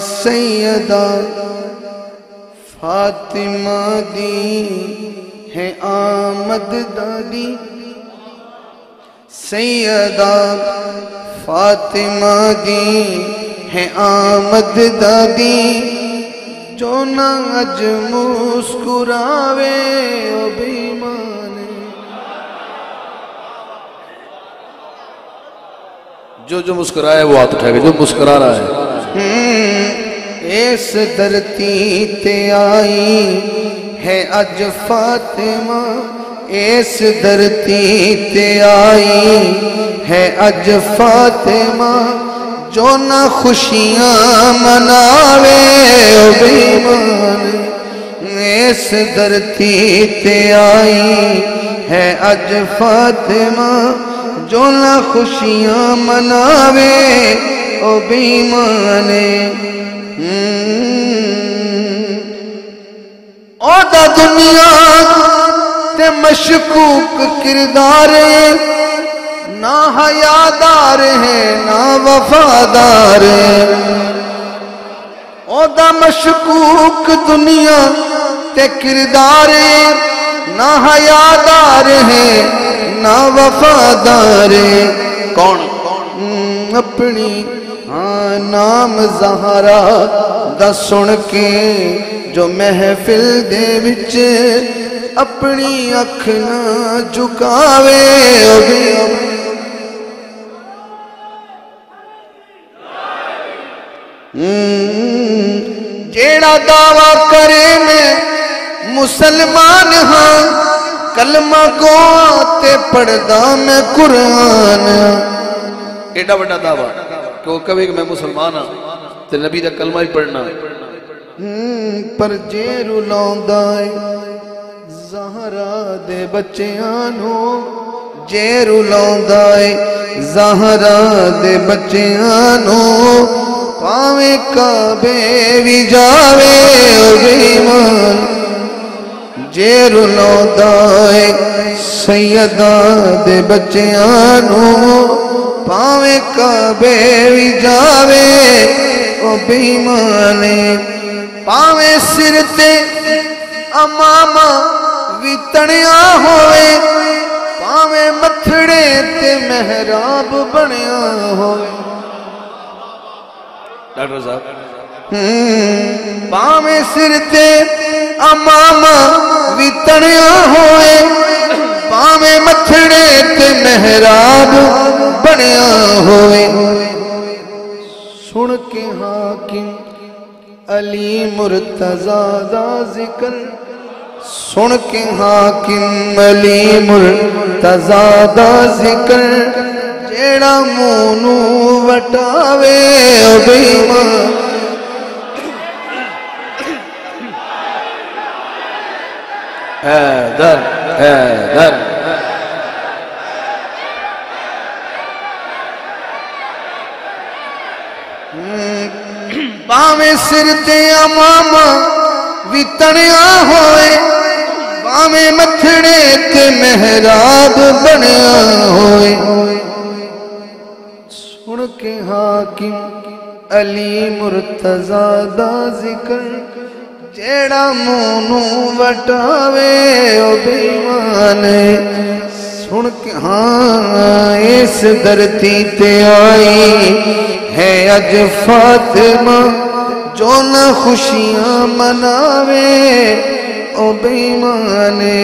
سیدہ فاطمہ دی ہے آمد دادی، سیدہ فاطمہ دی ہے آمد دادی، جو نہ اج مسکراوے او بیمانے، جو مسکرائے وہ ہاتھ اٹھائے گا، جو مسکرا رہا ہے۔ اس دھرتی تے آئی ہے اج فاطمہ، اس دھرتی تے آئی ہے اج فاطمہ، جو نہ خوشیاں مناوے او بیمان، اس دھرتی تے آئی ہے اج فاطمہ، جو نہ خوشیاں مناوے او بیمان۔ او دا دنیا تے مشکوک کردار ہے، نہ حیادار ہے نہ وفادار ہے، او دا مشکوک دنیا تے کردار ہے، نہ حیادار ہے نہ وفادار ہے۔ کون اپنی نام زہرا دا سن کے جو محفل دے وچ اپنی اکھ نہ جھکاوے، جیڑا دعویٰ کرے میں مسلمان ہاں، کلمہ گو تے پڑھدا میں قرآن، ایڈا بڑا دعویٰ کہ وہ کبھی کہ میں مسلمان ہاں تے نبی دا کلمہ ہی پڑھنا، پر جے رلاؤندائے زہرا دے بچیانو، جے رلاؤندائے زہرا دے بچیانو، پاویں کعبے وی جاوے او بیمان، جے رلاؤندائے سیدہ دے بچیانو، پاویں کعبے وی جاوے او بیمانے، پاویں سر تے امامہ وی تڑیا ہوئے، پاویں متھڑے تے محراب بنیا ہوئے، ڈاکٹر صاحب پاویں سر تے امامہ وی تڑیا ہوئے، پاویں متھڑے تے محراب بنیا ہوئے، سن کے حاکم علی مرتضیٰ دا ذکر، سن کے حاکم علی مرتضیٰ دا ذکر، جیڑا مونو وٹاوے او بیمان، حیدر حیدر، باویں سر تے امامہ وی تڑیا ہوئے، باویں متھڑے تے محراب بنیا ہوئے، سن کے حاکم علی مرتضیٰ دا ذکر، جیڑا مونو وٹاوے او بیمان، سن کے ہاں اس دھرتی تے آئی ہے اج فاطمہ، جو نہ خوشیاں مناوے او بیمانے۔